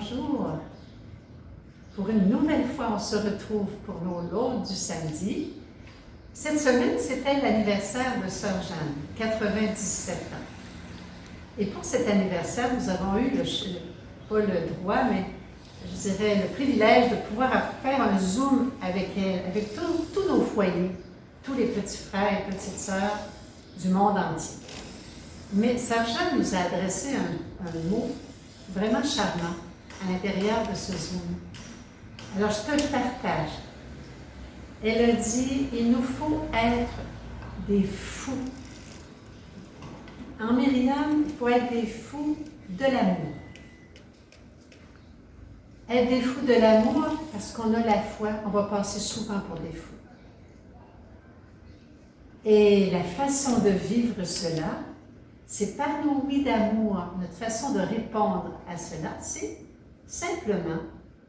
bonjour. Pour une nouvelle fois, on se retrouve pour nos lots du samedi. Cette semaine, c'était l'anniversaire de Sœur Jeanne, 97 ans. Et pour cet anniversaire, nous avons eu, pas le droit, mais je dirais le privilège de pouvoir faire un Zoom avec elle, avec tous nos foyers, tous les petits frères et petites sœurs du monde entier. Mais Sœur Jeanne nous a adressé un mot vraiment charmant à l'intérieur de ce Zoom. Alors, je te le partage. Elle a dit, il nous faut être des fous. En Myriam, il faut être des fous de l'amour. Être des fous de l'amour parce qu'on a la foi, on va passer souvent pour des fous. Et la façon de vivre cela, c'est par nos oui d'amour, notre façon de répondre à cela, c'est simplement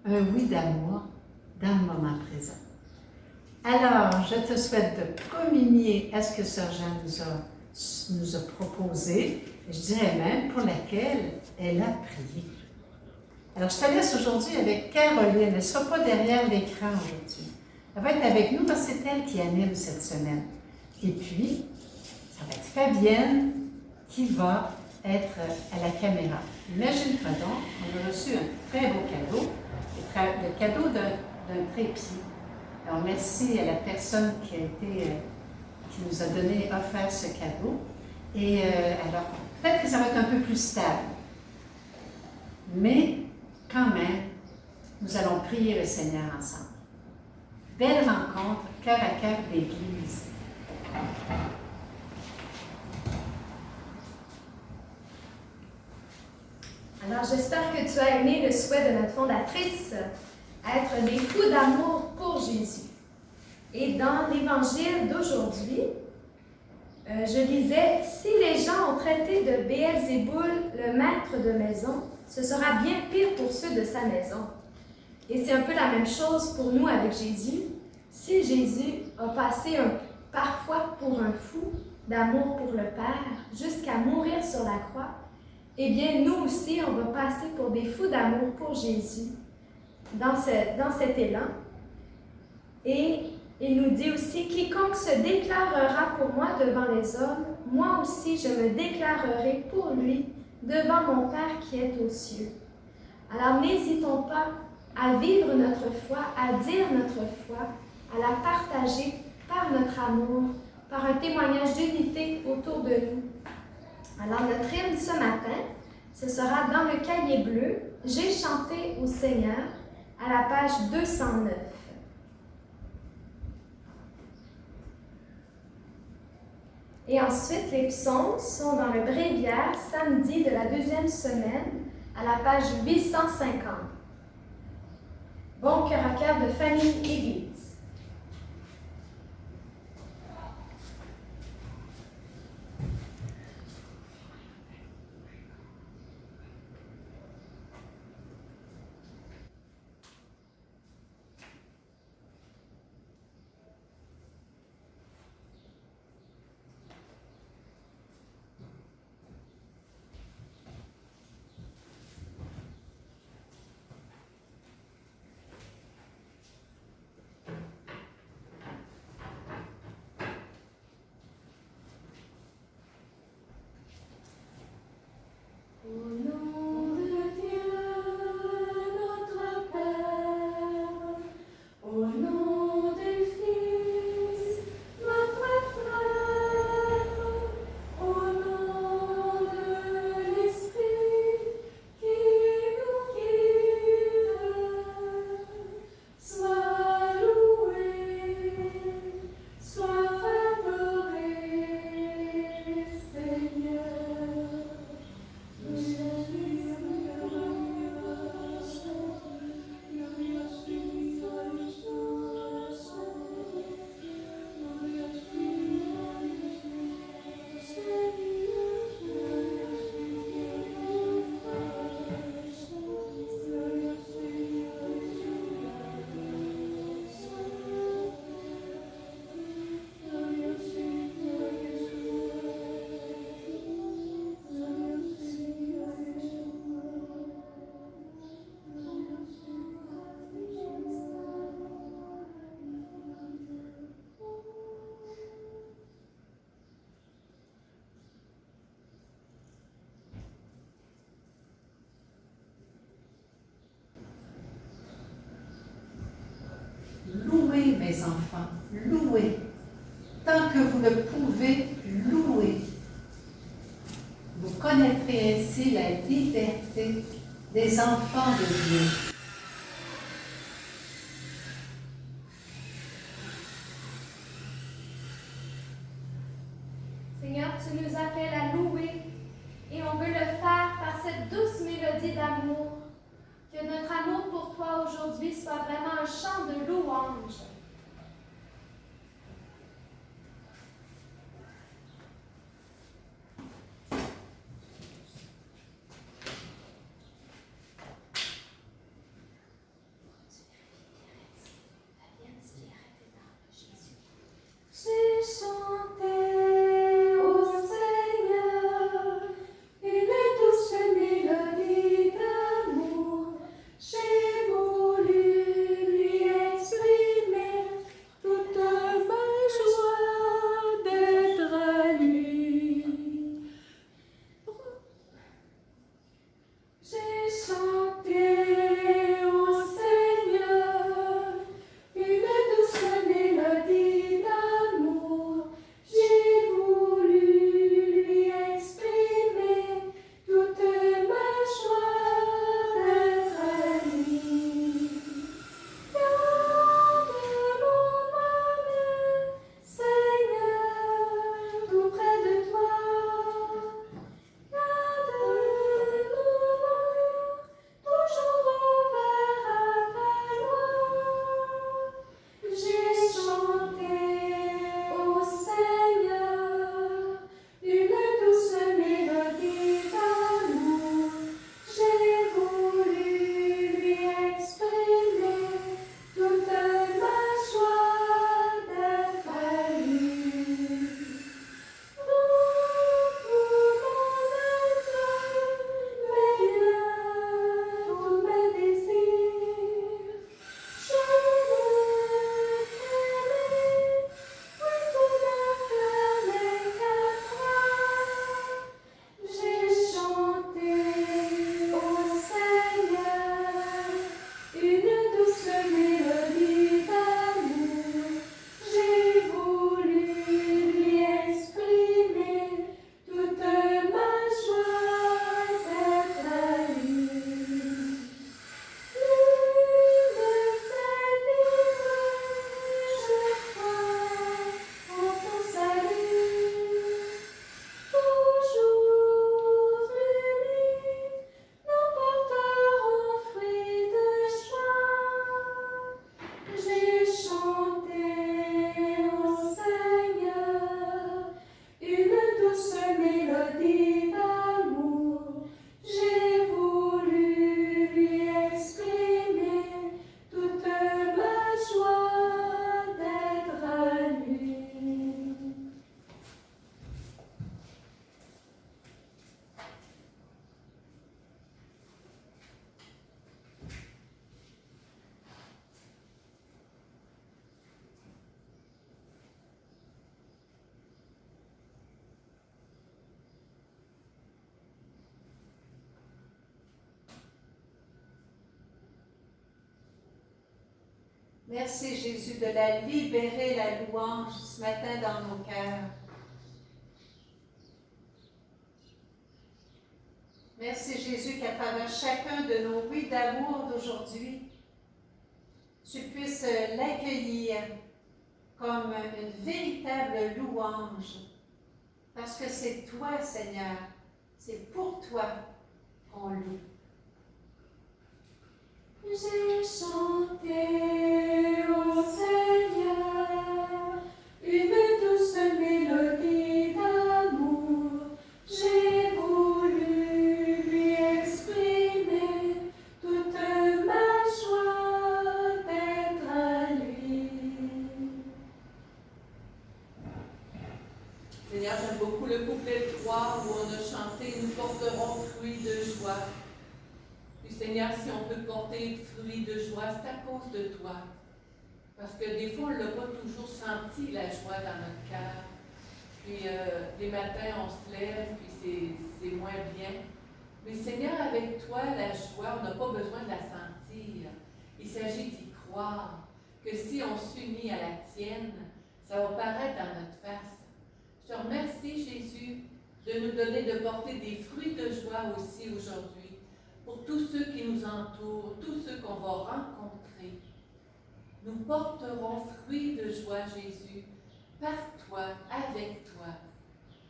un oui d'amour dans le moment présent. Alors, je te souhaite de communier à ce que Sœur Jeanne nous a proposé, je dirais même pour laquelle elle a prié. Alors, je te laisse aujourd'hui avec Caroline. Elle ne sera pas derrière l'écran aujourd'hui. Elle va être avec nous parce que c'est elle qui anime cette semaine. Et puis, ça va être Fabienne qui va être à la caméra. Imagine-toi donc, on a reçu un très beau cadeau, le cadeau d'un trépied. Alors, merci à la personne qui nous a offert ce cadeau. Et alors, peut-être que ça va être un peu plus stable. Mais, quand même, nous allons prier le Seigneur ensemble. Belle rencontre, cœur à cœur d'Église. Alors, j'espère que tu as aimé le souhait de notre fondatrice, être des fous d'amour pour Jésus. Et dans l'Évangile d'aujourd'hui, je lisais, si les gens ont traité de Béelzéboul le maître de maison, ce sera bien pire pour ceux de sa maison. Et c'est un peu la même chose pour nous avec Jésus. Si Jésus a passé parfois pour un fou d'amour pour le Père, jusqu'à mourir sur la croix, eh bien, nous aussi, on va passer pour des fous d'amour pour Jésus dans cet élan. Et il nous dit aussi, quiconque se déclarera pour moi devant les hommes, moi aussi je me déclarerai pour lui devant mon Père qui est aux cieux. Alors, n'hésitons pas à vivre notre foi, à dire notre foi, à la partager par notre amour, par un témoignage d'unité autour de nous. Alors, notre hymne ce matin, ce sera dans le cahier bleu, « J'ai chanté au Seigneur » à la page 209. Et ensuite, les psaumes sont dans le bréviaire, samedi de la 2e semaine, à la page 850. Bon cœur à cœur de famille Église. mes enfants, louez. Tant que vous le pouvez, louez. Vous connaîtrez ainsi la liberté des enfants de Dieu. Seigneur, tu nous appelles à louer et on veut le faire par cette douce mélodie d'amour. Que notre amour pour toi aujourd'hui soit vraiment un chant de louange. J'ai chanté au Seigneur une douce mélodie d'amour. J'ai voulu lui exprimer toute ma joie d'être à lui. J'ai chanté au Seigneur une douce mélodie d'amour. J'ai voulu lui exprimer toute ma joie d'être à lui. Garde mon âme, Seigneur, tout près de toi. Garde mon âme, toujours ouvert à ta loi. J'ai chanté au Seigneur une douce mélodie d'amour. J'ai voulu lui exprimer toute ma joie d'être à lui. Tout mon être, mes biens, tous mes désirs, je veux t'aimer, oui tout mon cœur n'est qu'à toi. J'ai chanté au Seigneur une douce mélodie d'amour. J'ai voulu lui exprimer toute ma joie d'être à lui. Lui me fait vivre, je crois en ton salut. Toujours unis, nous porterons fruit de joie. J'ai chanté au Seigneur une douce mélodie d'amour. J'ai voulu lui exprimer toute ma joie d'être à lui. Merci Jésus de la libérer, la louange, ce matin dans nos cœurs. Merci Jésus qu'à travers chacun de nos oui d'amour d'aujourd'hui, tu puisses l'accueillir comme une véritable louange. Parce que c'est toi, Seigneur, c'est pour toi qu'on loue. J'ai chanté au Seigneur une douce mélodie d'amour. J'ai voulu lui exprimer toute ma joie d'être à lui. Seigneur, j'aime beaucoup le couplet 3 où on a chanté « Nous porterons fruit de joie ». Puis Seigneur, si on peut porter fruit de joie, c'est à cause de toi. Parce que des fois, on ne l'a pas toujours senti, la joie dans notre cœur. Puis les matins, on se lève, puis c'est moins bien. Mais Seigneur, avec toi, la joie, on n'a pas besoin de la sentir. Il s'agit d'y croire. que si on s'unit à la tienne, ça va paraître dans notre face. Je te remercie, Jésus, de nous donner de porter des fruits de joie aussi aujourd'hui pour tous ceux qui nous entourent, tous ceux qu'on va rencontrer. Nous porterons fruits de joie, Jésus, par toi, avec toi.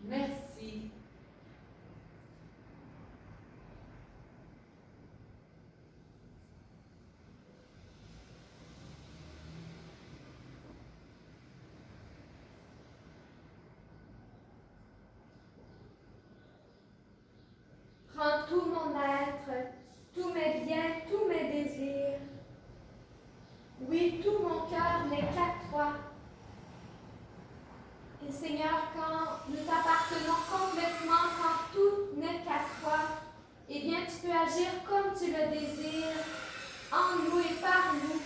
Merci. Prends tout mon être, tous mes biens, tous mes désirs. Oui, tout mon cœur n'est qu'à toi. Et Seigneur, quand nous t'appartenons complètement, quand tout n'est qu'à toi, eh bien, tu peux agir comme tu le désires, en nous et par nous.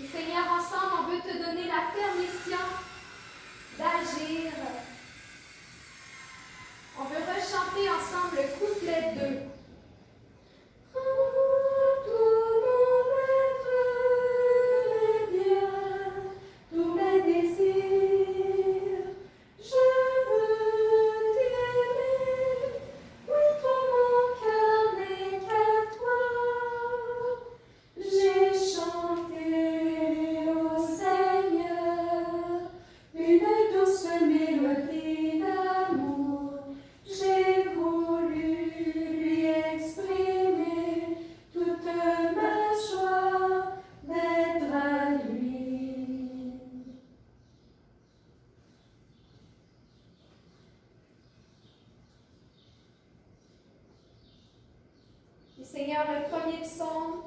Et Seigneur, ensemble, on veut te donner la permission d'agir. On veut rechanter ensemble le couplet 2. Tout mon être, mes biens, tous mes désirs, je veux t'aimer. Oui, tout mon cœur n'est qu'à toi. J'ai chanté au Seigneur une douce mélodie d'amour. J'ai voulu lui exprimer toute ma joie d'être à lui. Et Seigneur, le premier psaume,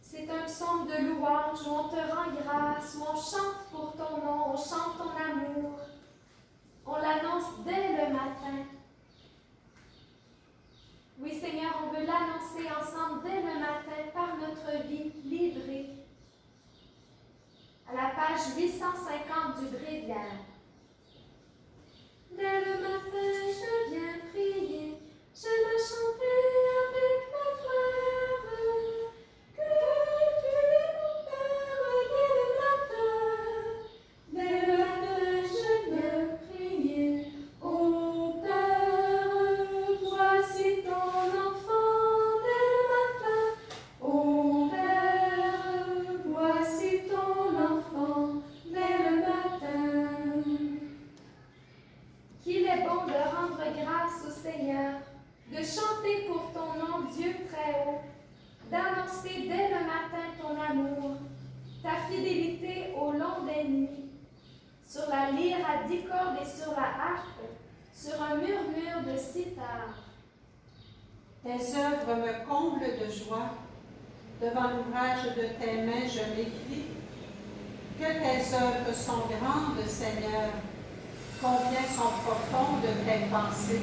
c'est un psaume de louange où on te rend grâce, où on chante pour ton nom, on chante ton amour. On l'annonce dès le matin. Oui, Seigneur, on veut l'annoncer ensemble dès le matin par notre vie livrée. À la page 850 du Bréviaire. Dès le matin, je viens prier. J'aime à chanter avec mes frères. Que tu es mon Père dès le matin. Dès le matin, je viens prier. Ô Père, voici ton enfant dès le matin. Ô Père, voici ton enfant dès le matin. Qu'il est bon de rendre grâce au Seigneur, de chanter pour ton nom, Dieu très haut, d'annoncer dès le matin ton amour, ta fidélité au long des nuits, sur la lyre à 10 cordes et sur la harpe, sur un murmure de sitar. Tes œuvres me comblent de joie. Devant l'ouvrage de tes mains, je m'écrie. Que tes œuvres sont grandes, Seigneur. Combien sont profondes tes pensées.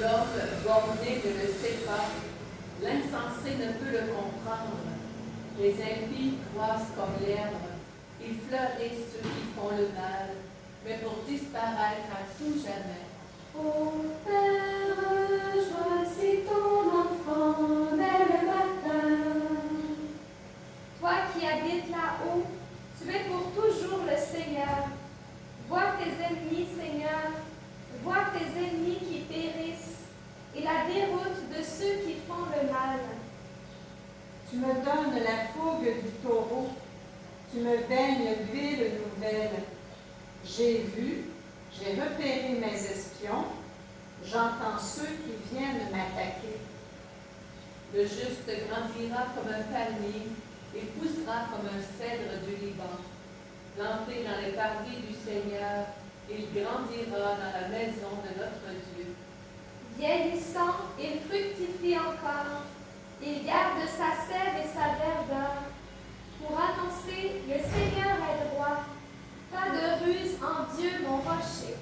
L'homme borné ne le sait pas, l'insensé ne peut le comprendre. Les impies croissent comme l'herbe, ils fleurissent ceux qui font le mal, mais pour disparaître à tout jamais. Ô Père, voici ton enfant dès le matin. Toi qui habites là-haut, tu es pour toujours le Seigneur. Vois tes ennemis, Seigneur, vois tes ennemis qui périssent et la déroute de ceux qui font le mal. Tu me donnes la fougue du taureau. Tu me baignes d'huile nouvelle. J'ai vu, j'ai repéré mes espions. J'entends ceux qui viennent m'attaquer. Le juste grandira comme un palmier et poussera comme un cèdre du Liban. Planté dans les parvis du Seigneur, il grandira dans la maison de notre Dieu. Vieillissant, il fructifie encore. Il garde sa sève et sa verdeur pour annoncer « Le Seigneur est droit, pas de ruse en Dieu mon rocher ».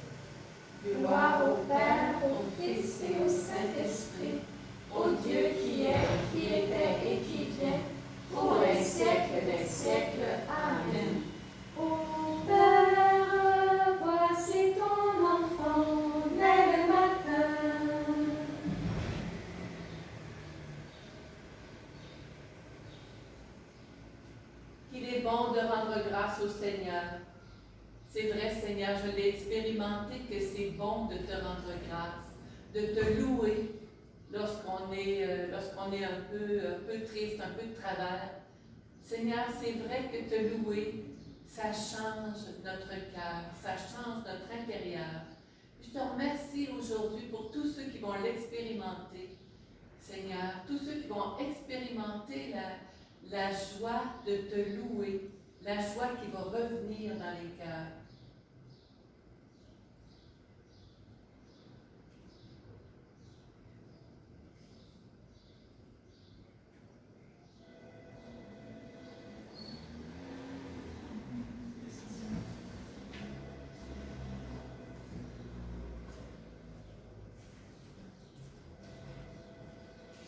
Gloire au Père, au Fils et au Saint-Esprit, au Dieu qui est, qui était et qui vient, pour les siècles des siècles. Amen. Ô Père, qu'il est bon de rendre grâce au Seigneur. C'est vrai, Seigneur, je l'ai expérimenté que c'est bon de te rendre grâce, de te louer lorsqu'on est un peu triste, un peu de travers. Seigneur, c'est vrai que te louer, ça change notre cœur, ça change notre intérieur. Je te remercie aujourd'hui pour tous ceux qui vont l'expérimenter, Seigneur, tous ceux qui vont expérimenter la joie de te louer, la joie qui va revenir dans les cœurs.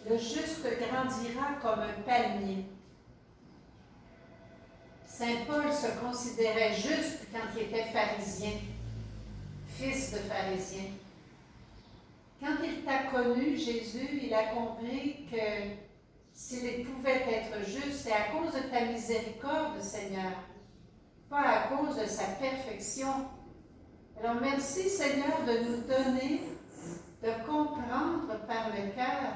Le juste grandira comme un palmier. Saint Paul se considérait juste quand il était pharisien, fils de pharisien. Quand il t'a connu, Jésus, il a compris que s'il pouvait être juste, c'est à cause de ta miséricorde, Seigneur, pas à cause de sa perfection. Alors merci, Seigneur, de nous donner, de comprendre par le cœur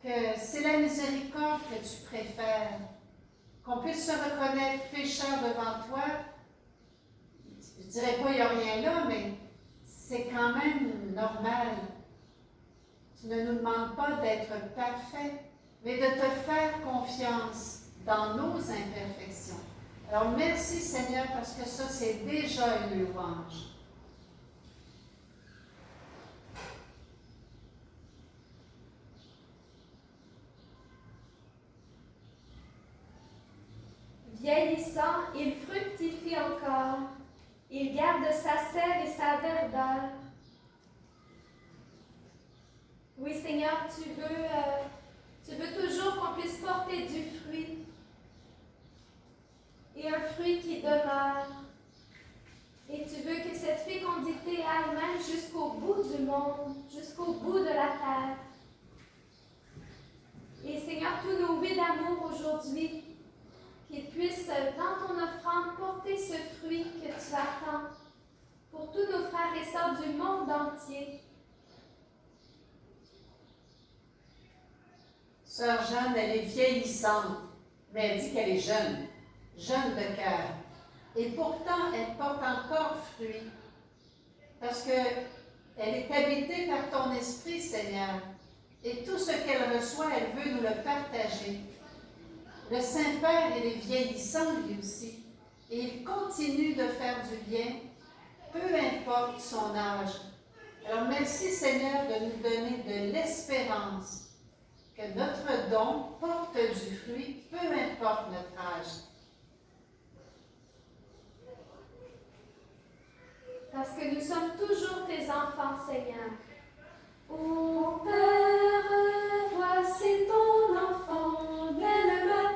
que c'est la miséricorde que tu préfères, qu'on puisse se reconnaître pécheur devant toi. Je ne dirais pas qu'il n'y a rien là, mais c'est quand même normal. Tu ne nous demandes pas d'être parfait, mais de te faire confiance dans nos imperfections. Alors merci Seigneur, parce que ça c'est déjà une louange. Vieillissant, il fructifie encore. Il garde sa sève et sa verdeur. Oui, Seigneur, tu veux toujours qu'on puisse porter du fruit. Et un fruit qui demeure. Et tu veux que cette fécondité aille même jusqu'au bout du monde, jusqu'au bout de la terre. Et Seigneur, tous nos oui d'amour aujourd'hui, qu'ils puissent, dans ton offrande, porter ce fruit que tu attends pour tous nos frères et sœurs du monde entier. Sœur Jeanne, elle est vieillissante, mais elle dit qu'elle est jeune, jeune de cœur. Et pourtant, elle porte encore fruit, parce qu'elle est habitée par ton esprit, Seigneur. Et tout ce qu'elle reçoit, elle veut nous le partager. Le Saint-Père, il est vieillissant lui aussi, et il continue de faire du bien, peu importe son âge. Alors merci Seigneur de nous donner de l'espérance, que notre don porte du fruit, peu importe notre âge. Parce que nous sommes toujours tes enfants, Seigneur. Ô Père, voici ton enfant dès le matin.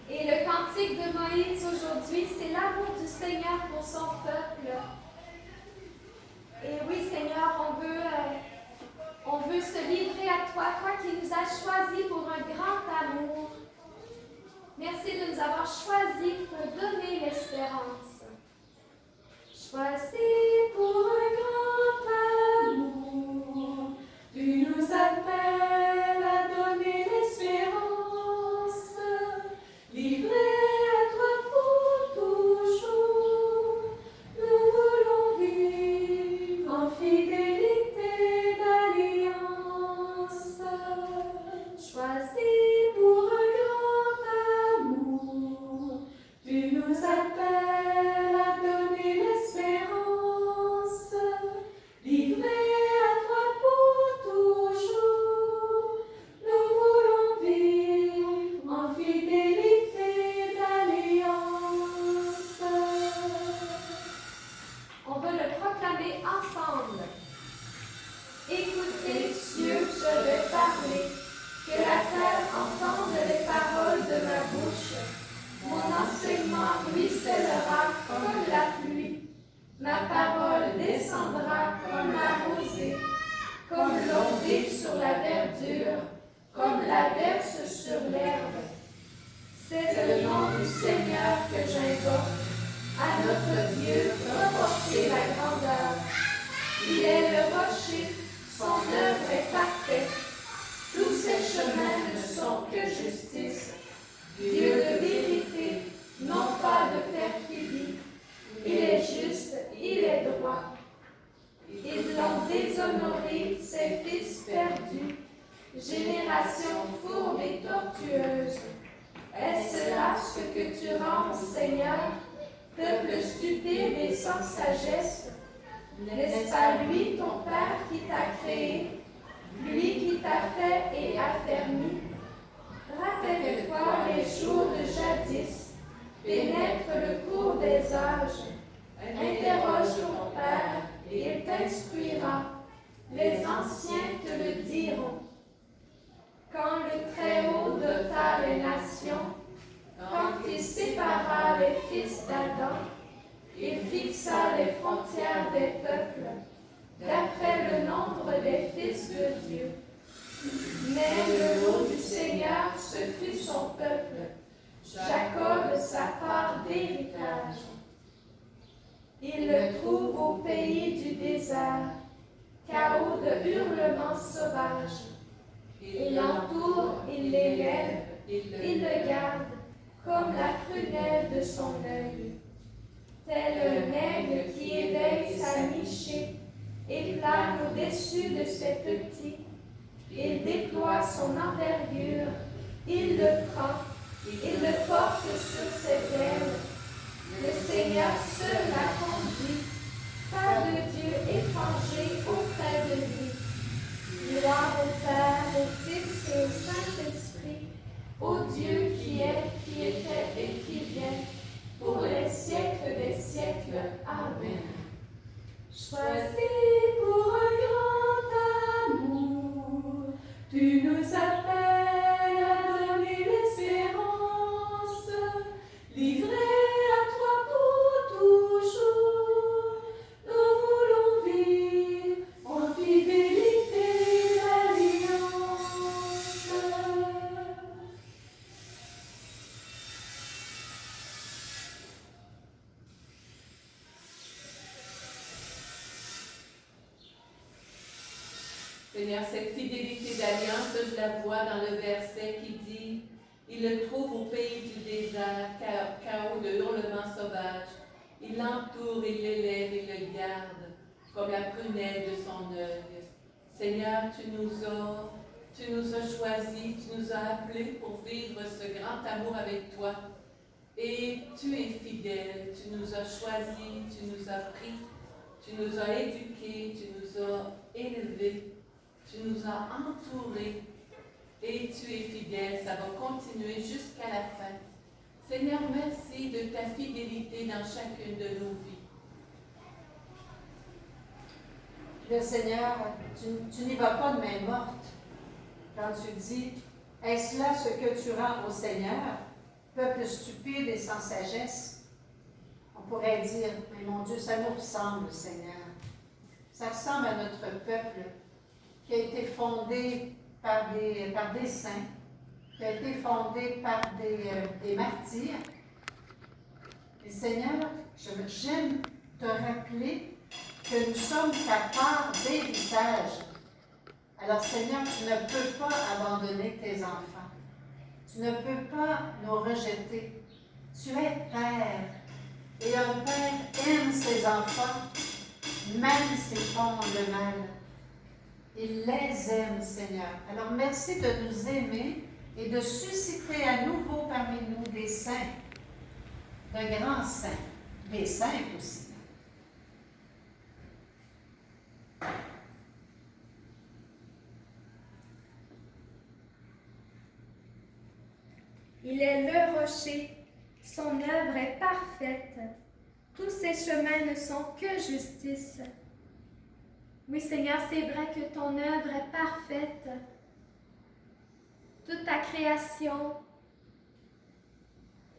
Et le cantique de Moïse aujourd'hui, c'est l'amour du Seigneur pour son peuple. Et oui, Seigneur, on veut se livrer à toi, toi qui nous as choisis pour un grand amour. Merci de nous avoir choisis pour donner l'espérance. Choisis pour un grand amour, tu nous appelles à donner l'espérance, livrés à toi pour toujours. Nous voulons vivre en fidélité d'alliance. Choisis pour un grand amour, tu nous appelles à donner l'espérance, comme l'averse sur l'herbe. C'est le nom du Seigneur que j'invoque, à notre Dieu reporter la grandeur. Il est le rocher, son œuvre est parfaite. Tous ses chemins ne sont que justice. Dieu de vérité, non pas de perfidie. Il est juste, il est droit. Ils l'ont déshonoré, ses fils perdus. Génération fourbe et tortueuse. Est-ce là ce que tu rends, Seigneur, peuple stupide et sans sagesse? N'est-ce pas lui, ton Père, qui t'a créé, lui qui t'a fait et affermi? Rappelle-toi les jours de jadis, pénètre le cours des âges. Interroge ton Père, et il t'instruira. Les anciens te le diront. Quand le Très-Haut dota les nations, quand il sépara les fils d'Adam, il fixa les frontières des peuples, d'après le nombre des fils de Dieu. Mais le lot du Seigneur, ce fut son peuple, Jacob sa part d'héritage. Il le trouve au pays du désert, chaos de hurlements sauvages. Il l'entoure, il l'élève, il le garde, comme la prunelle de son œil. Tel un aigle qui éveille sa nichée et plane au-dessus de ses petits. Il déploie son envergure, il le prend, il le porte sur ses ailes. Le Seigneur seul l'a conduit, pas de Dieu étranger auprès de lui. Gloire au Père, au Fils et au Saint-Esprit, au Dieu qui est, qui était et qui vient, pour les siècles des siècles. Amen. Choisis pour un grand amour, tu nous appelles à donner l'espérance, livrés à toi pour toujours. Nous voulons vivre en fidélité d'alliance. Seigneur, cette fidélité d'alliance, je la vois dans le verset qui dit « Il le trouve au pays du désert, chaos de hurlements sauvages. Il l'entoure, il l'élève, il le garde, comme la prunelle de son œil. » Seigneur, tu nous as choisis, tu nous as appelés pour vivre ce grand amour avec toi. Et tu es fidèle, tu nous as choisis, tu nous as pris, tu nous as éduqués, tu nous as élevés. Tu nous as entourés et tu es fidèle. Ça va continuer jusqu'à la fin. Seigneur, merci de ta fidélité dans chacune de nos vies. Le Seigneur, tu n'y vas pas de main morte quand tu dis « Est-ce là ce que tu rends au Seigneur, peuple stupide et sans sagesse? » On pourrait dire « Mais mon Dieu, ça nous ressemble, Seigneur. Ça ressemble à notre peuple. » qui a été fondé par des saints, qui a été fondé par des martyrs. Et Seigneur, j'aime te rappeler que nous sommes ta part d'héritage. Alors Seigneur, tu ne peux pas abandonner tes enfants. Tu ne peux pas nous rejeter. Tu es Père. Et un Père aime ses enfants, même s'ils font le mal. Il les aime, Seigneur. Alors, merci de nous aimer et de susciter à nouveau parmi nous des saints, de grands saints, des saintes aussi. Il est le rocher, son œuvre est parfaite. Tous ses chemins ne sont que justice. Oui, Seigneur, c'est vrai que ton œuvre est parfaite. Toute ta création.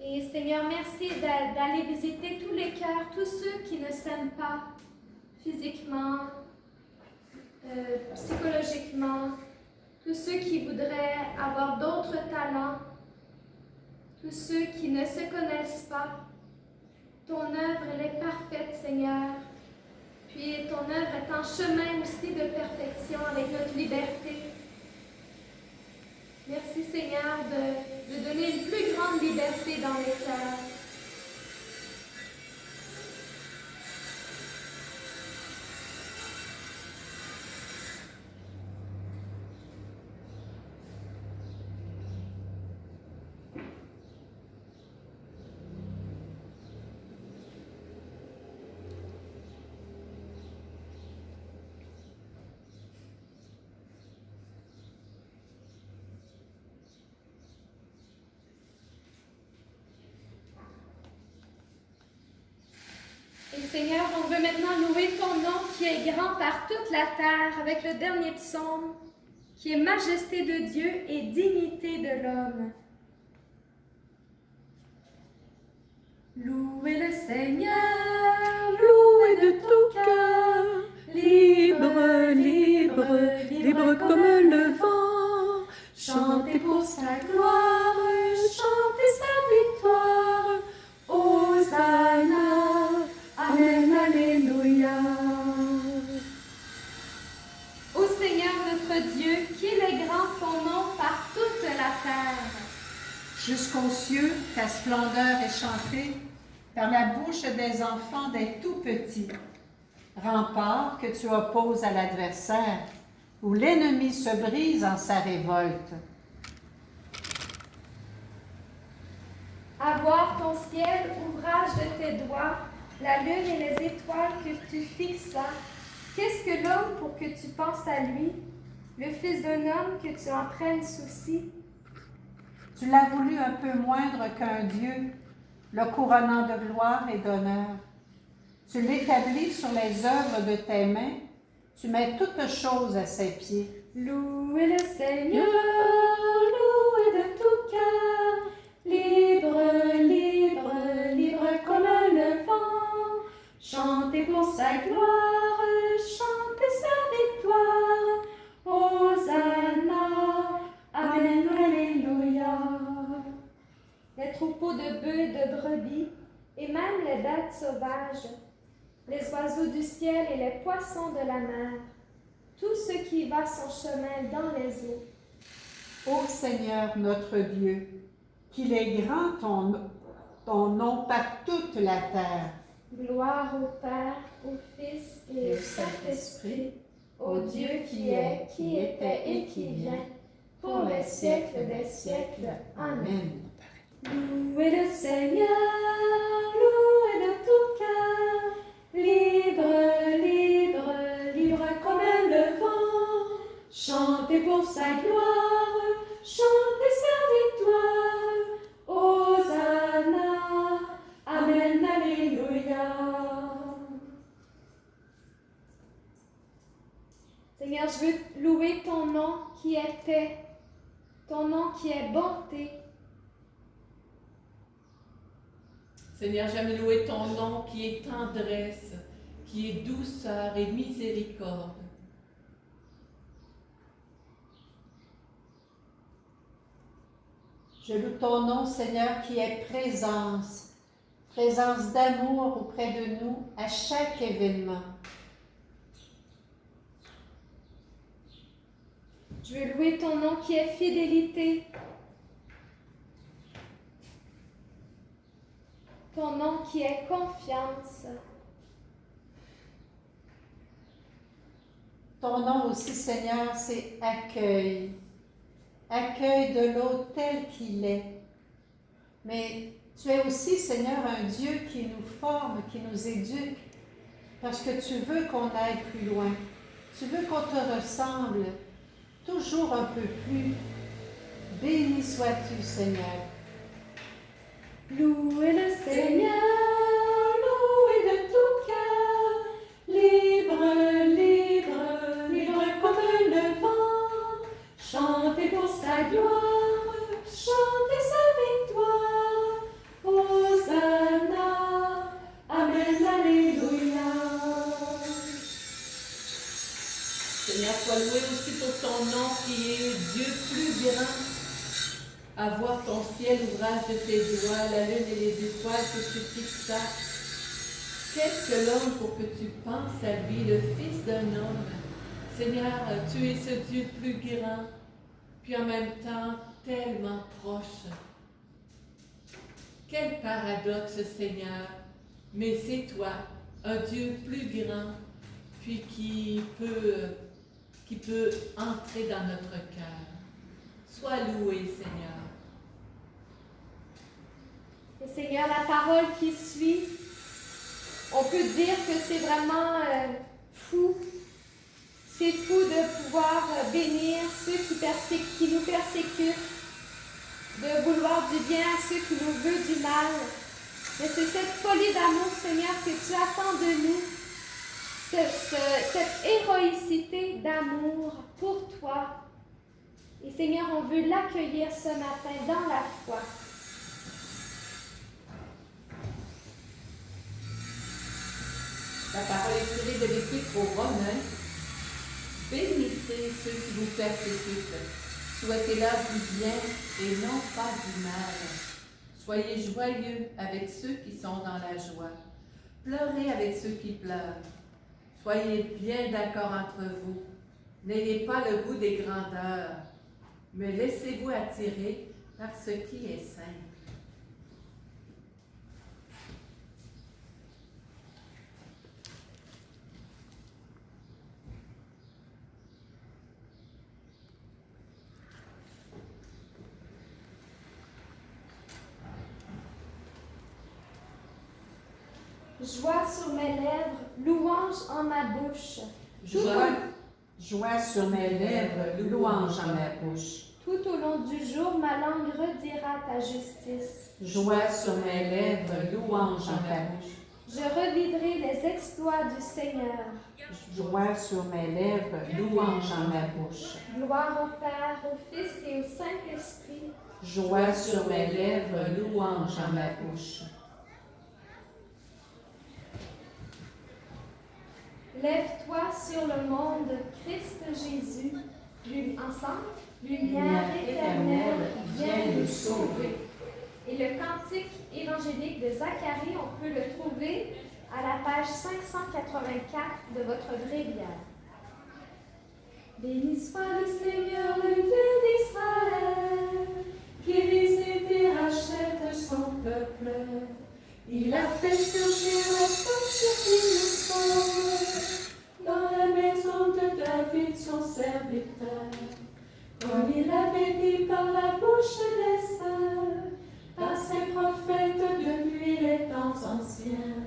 Et Seigneur, merci d'aller visiter tous les cœurs, tous ceux qui ne s'aiment pas physiquement, psychologiquement, tous ceux qui voudraient avoir d'autres talents, tous ceux qui ne se connaissent pas. Ton œuvre, elle est parfaite, Seigneur. Puis ton œuvre est en chemin aussi de perfection avec notre liberté. Merci, Seigneur, de donner une plus grande liberté dans les cœurs. Et Seigneur, on veut maintenant louer ton nom qui est grand par toute la terre avec le dernier psaume, qui est majesté de Dieu et dignité de l'homme. Louez le Seigneur, louez de tout cœur, Libre, libre, libre comme le vent. Chantez pour sa gloire, chantez sa victoire. Hosanna, Amen, Alléluia. Ô Seigneur notre Dieu, qu'il est grand ton nom par toute la terre. Jusqu'aux cieux, ta splendeur est chantée par la bouche des enfants des tout petits. Rempart que tu opposes à l'adversaire, où l'ennemi se brise en sa révolte. À voir ton ciel, ouvrage de tes doigts, la lune et les étoiles que tu fixas. Qu'est-ce que l'homme pour que tu penses à lui, le fils d'un homme que tu en prennes souci? Tu l'as voulu un peu moindre qu'un Dieu, le couronnant de gloire et d'honneur. Tu l'établis sur les œuvres de tes mains, tu mets toutes choses à ses pieds. Louez le Seigneur, louez de tout cœur, libre, libre, libre comme le vent. Chantez pour sa gloire, chantez sa victoire. Hosanna, Amen, Alléluia. Les troupeaux de bœufs et de brebis, et même les bêtes sauvages, les oiseaux du ciel et les poissons de la mer, tout ce qui va son chemin dans les eaux. Ô Seigneur notre Dieu, qu'il est grand ton nom par toute la terre. Gloire au Père, au Fils et au Saint-Esprit, au Dieu qui est, qui était et qui vient, pour les siècles des siècles. Amen. Louez le Seigneur, louez de tout cœur, libre, libre, libre comme le vent. Chantez pour sa gloire, chantez sa victoire. Hosanna, Amen, Alléluia. Seigneur, je veux louer ton nom qui est paix, ton nom qui est bonté. Seigneur, j'aime louer ton nom qui est tendresse, qui est douceur et miséricorde. Je loue ton nom, Seigneur, qui est présence, présence d'amour auprès de nous à chaque événement. Je veux louer ton nom qui est fidélité, ton nom qui est confiance. Ton nom aussi, Seigneur, c'est accueil. Accueil de l'autre tel qu'il est. Mais tu es aussi, Seigneur, un Dieu qui nous forme, qui nous éduque, parce que tu veux qu'on aille plus loin. Tu veux qu'on te ressemble toujours un peu plus. Béni sois-tu, Seigneur. Louez le Seigneur, louez de tout cœur, libre, libre, libre comme le vent. Chantez pour sa gloire, chantez sa victoire. Hosanna, Amen, Alléluia. Seigneur, sois loué aussi pour ton nom prier Dieu plus grand, à voir ton ciel, ouvrage de tes doigts, la lune et les étoiles que tu fixas. Qu'est-ce que l'homme pour que tu penses à lui, le Fils d'un homme? Seigneur, tu es ce Dieu plus grand, puis en même temps tellement proche. Quel paradoxe, Seigneur, mais c'est toi, un Dieu plus grand, puis qui peut entrer dans notre cœur. Sois loué, Seigneur. Et Seigneur, la parole qui suit, on peut dire que c'est vraiment fou. C'est fou de pouvoir bénir ceux qui nous persécutent, de vouloir du bien à ceux qui nous veulent du mal. Mais c'est cette folie d'amour, Seigneur, que tu attends de nous. Cette héroïcité d'amour pour toi. Et Seigneur, on veut l'accueillir ce matin dans la foi. La parole est tirée de l'Épître aux Romains. Bénissez ceux qui vous persécutent. Souhaitez-leur du bien et non pas du mal. Soyez joyeux avec ceux qui sont dans la joie. Pleurez avec ceux qui pleurent. Soyez bien d'accord entre vous. N'ayez pas le goût des grandeurs, mais laissez-vous attirer par ce qui est simple. Joie sur mes lèvres, louange en ma bouche. Joie sur mes lèvres, louange en ma bouche. Tout au long du jour, ma langue redira ta justice. Joie sur mes lèvres, louange en ma bouche. Je revivrai les exploits du Seigneur. Joie sur mes lèvres, louange en ma bouche. Gloire au Père, au Fils et au Saint-Esprit. Joie sur mes lèvres, louange en ma bouche. Lève-toi sur le monde, Christ Jésus. Ensemble, lumière éternelle, viens nous sauver. Et le cantique évangélique de Zacharie, on peut le trouver à la page 584 de votre bréviaire. Béni soit le Seigneur, le Dieu d'Israël, qui visite et rachète son peuple. Il a fait surgir la force qui le sauve dans la maison de David, son serviteur. Comme il avait dit par la bouche des saints, par ses prophètes depuis les temps anciens.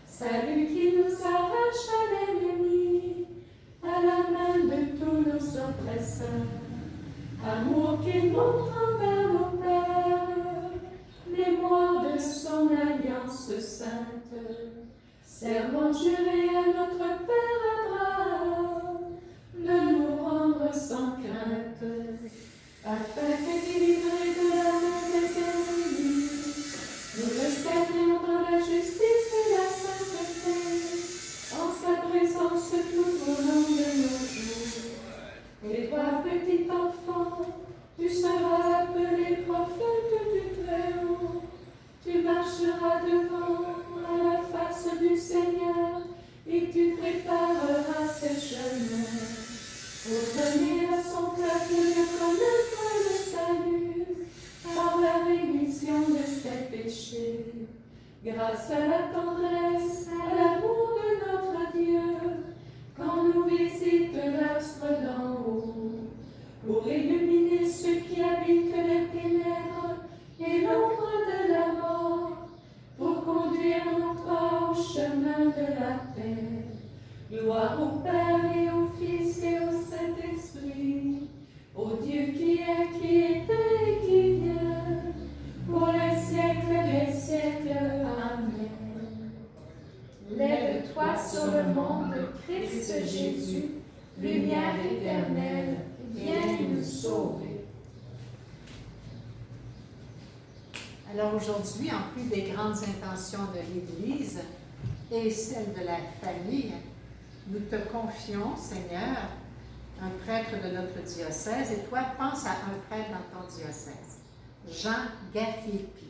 Salut qui nous arrache à l'ennemi, à la main de tous nos oppresseurs. Amour qu'il montre envers nos pères, mémoire de son alliance sainte. Serment juré à notre Père Abraham, de nous rendre sans crainte, afin que délivrés de la main des ennemis, nous le servions dans la justice et la sainteté, en sa présence tout au long de nos jours. Et toi, petit enfant, tu seras appelé prophète du Très-Haut. Tu marcheras devant à la face du Seigneur et tu prépareras ses chemins pour donner à son peuple de connaître le salut par la rémission de ses péchés. Grâce à la tendresse, à l'amour de notre Dieu, quand nous visite l'astre d'en haut, pour illuminer ceux qui habitent les ténèbres et l'ombre de la mort, pour conduire nos pas au chemin de la paix. Gloire au Père et au Fils et au Saint-Esprit, au Dieu qui était et qui vient, pour les siècles des siècles. Amen. Lève-toi sur le monde, Christ Jésus, lumière éternelle, viens nous sauver. Alors aujourd'hui, en plus des grandes intentions de l'Église et celles de la famille, nous te confions, Seigneur, un prêtre de notre diocèse, et toi, pense à un prêtre dans ton diocèse. Jean Gariepi.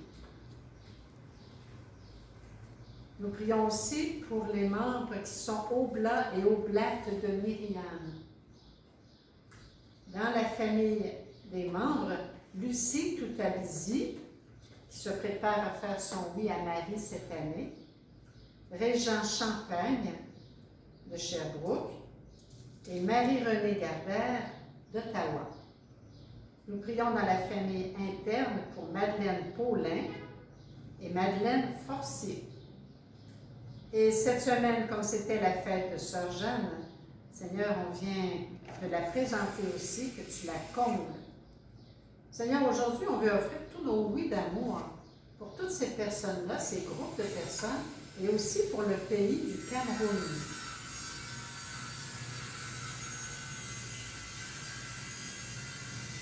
Nous prions aussi pour les membres qui sont Oblats et Oblates de Myriam. Dans la famille des membres, Lucie Toutalizi, qui se prépare à faire son oui à Marie cette année, Régent Champagne de Sherbrooke et Marie-Renée Garbert d'Ottawa. Nous prions dans la famille interne pour Madeleine Paulin et Madeleine Forcier. Et cette semaine, comme c'était la fête de Sœur Jeanne, Seigneur, on vient de la présenter aussi, que tu la combles. Seigneur, aujourd'hui, on veut offrir tous nos oui d'amour pour toutes ces personnes-là, ces groupes de personnes, et aussi pour le pays du Cameroun.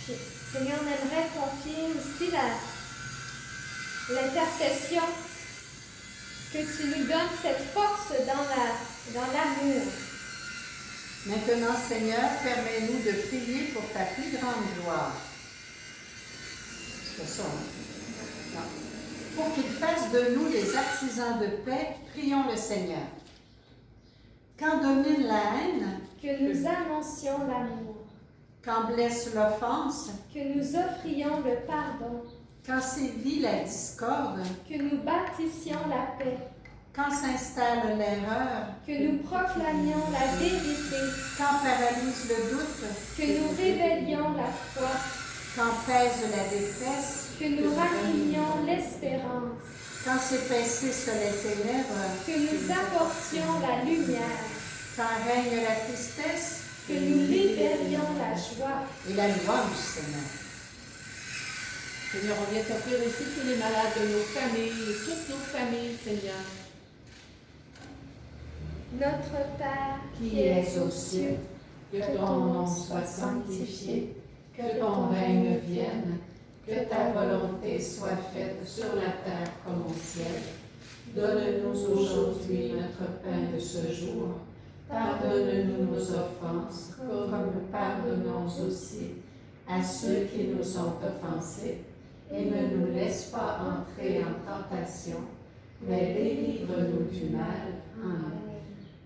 Puis, Seigneur, on aimerait confier aussi l'intercession, que tu nous donnes cette force dans l'amour. Maintenant, Seigneur, permets-nous de prier pour ta plus grande gloire. C'est ça, hein? Non. Pour qu'il fasse de nous des artisans de paix, prions le Seigneur. Quand domine la haine, Que nous annoncions l'amour. quand blesse l'offense, Que nous offrions le pardon. quand sévit la discorde, Que nous bâtissions la paix. quand s'installe l'erreur, Que nous proclamions la vérité. quand paralyse le doute, Que nous révélions la foi. quand pèse la détresse, Que nous ranimions l'espérance. quand s'épaississent les ténèbres, Que nous apportions la lumière. quand règne la tristesse, Que nous libérions la joie. et la louange, Seigneur. Seigneur, on vient t'offrir aussi tous les malades de nos familles, toutes nos familles, Seigneur. Notre Père Qui es aux cieux, que ton nom soit sanctifié, que ton règne vienne, que ta volonté soit faite sur la terre comme au ciel. Donne-nous aujourd'hui notre pain de ce jour. Pardonne-nous nos offenses, comme nous pardonnons aussi à ceux qui nous ont offensés. Et ne nous laisse pas entrer en tentation, mais délivre-nous du mal. Amen.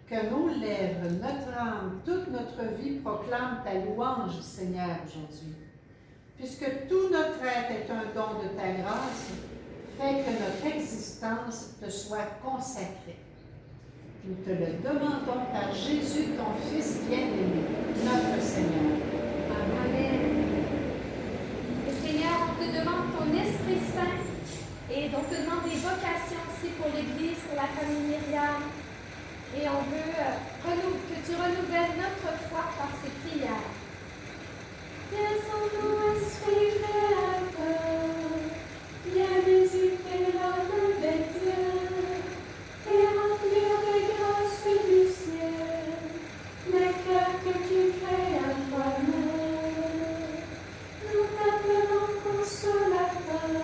Que nos lèvres, notre âme, toute notre vie proclame ta louange, Seigneur, aujourd'hui. Puisque tout notre être est un don de ta grâce, fais que notre existence te soit consacrée. Nous te le demandons par Jésus, ton Fils bien-aimé, notre Seigneur. Amen. Et Seigneur, on te demande ton Esprit Saint et on te demande des vocations aussi pour l'Église, pour la famille Myriam. Et on veut que tu renouvelles notre foi par ces prières. Viens en nous, Esprit créateur, viens visiter l'homme avec Dieu et remplir de grâce du ciel les cœurs que tu crées à toi-même. Nous t'appelons consolateur,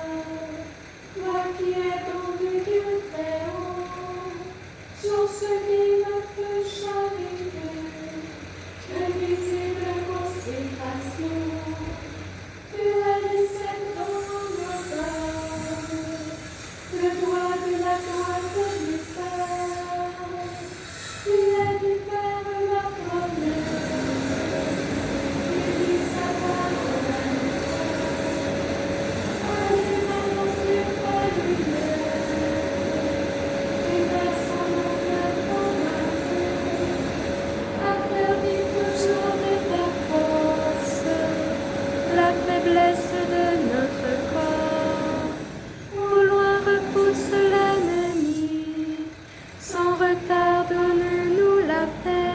toi qui es don de Dieu très haut, source vive, feu charité, invisible consécration. Tu es les sept dans nos âmes, le doigt de la droite du Père. Tu es du Père la première, tu dis sa parole à nous. Allume sur ta lumière, révèle son nom à ton amour, affermis toujours de ta force la faiblesse de notre corps. Au loin repousse l'ennemi, sans retard donne-nous la paix.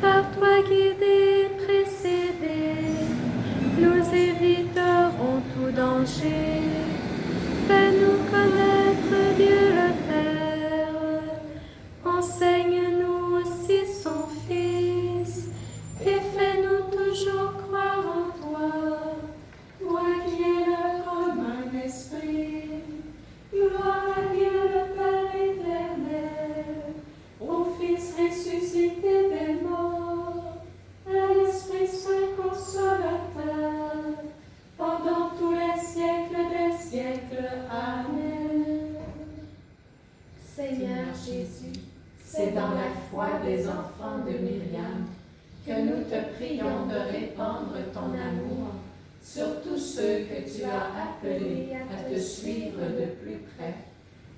Par toi guidés et précédés, nous éviterons tout danger. Fais-nous connaître Dieu le Père, enseigne-nous aussi son Fils, et fais-nous toujours croire en toi, toi qui es le commun esprit. Gloire à Dieu le Père éternel, au Fils ressuscité des morts, à les enfants de Myriam, que nous te prions de répandre ton amour sur tous ceux que tu as appelés à te suivre de plus près,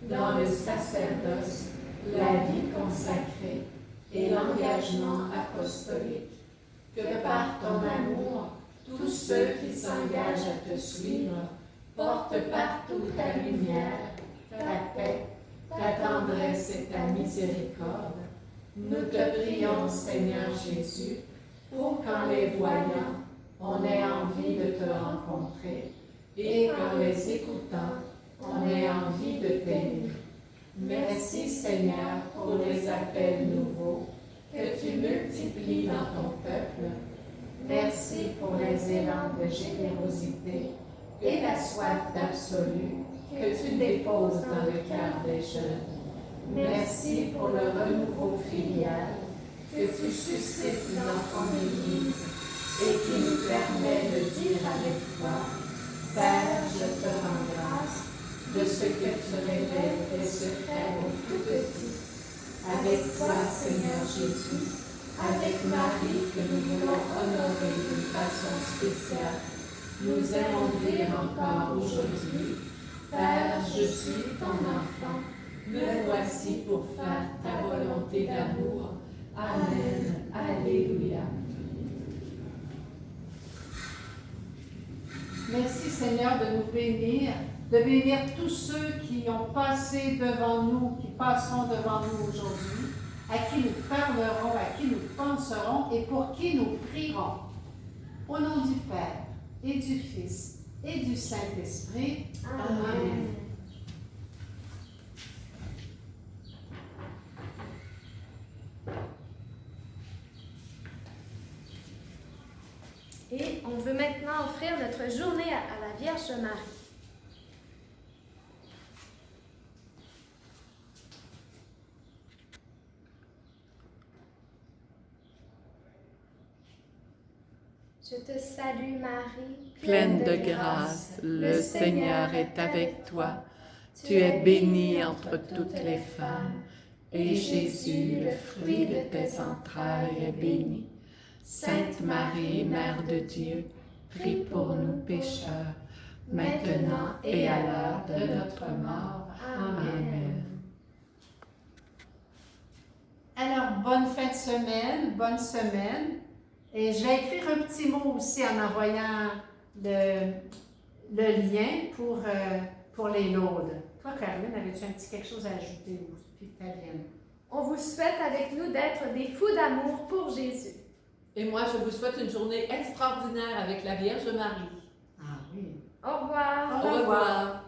dans le sacerdoce, la vie consacrée et l'engagement apostolique, que par ton amour, tous ceux qui s'engagent à te suivre portent partout ta lumière, ta paix, ta tendresse et ta miséricorde. Nous te prions, Seigneur Jésus, pour qu'en les voyant, on ait envie de te rencontrer et qu'en les écoutant, on ait envie de t'aimer. Merci, Seigneur, pour les appels nouveaux que tu multiplies dans ton peuple. Merci pour les élans de générosité et la soif d'absolu que tu déposes dans le cœur des jeunes. Merci pour le renouveau filial que tu suscites dans ton Église et qui nous permet de dire avec toi, Père, je te rends grâce de ce que tu révèles tes secrets aux tout petits. Avec toi, Seigneur Jésus, avec Marie que nous voulons honorer d'une façon spéciale, nous aimons dire encore aujourd'hui, Père, je suis ton enfant, me voici pour faire ta volonté d'amour. Amen. Alléluia. Merci Seigneur de nous bénir, de bénir tous ceux qui ont passé devant nous, qui passeront devant nous aujourd'hui, à qui nous parlerons, à qui nous penserons et pour qui nous prierons. Au nom du Père et du Fils et du Saint-Esprit. Amen. Et on veut maintenant offrir notre journée à la Vierge Marie. Je te salue Marie, Pleine de grâce, le Seigneur est avec toi. Tu es bénie entre toutes les femmes, et Jésus, le fruit de tes entrailles, est béni. Sainte Marie, Mère de Dieu, prie pour nous pécheurs, maintenant et à l'heure de notre mort. Amen. Alors, bonne fin de semaine, bonne semaine. Et je vais écrire un petit mot aussi en envoyant le lien pour les laudes. Toi, Caroline, avais-tu quelque chose à ajouter puis Fabienne? On vous souhaite avec nous d'être des fous d'amour pour Jésus. Et moi, je vous souhaite une journée extraordinaire avec la Vierge Marie. Ah oui. Au revoir. Au revoir.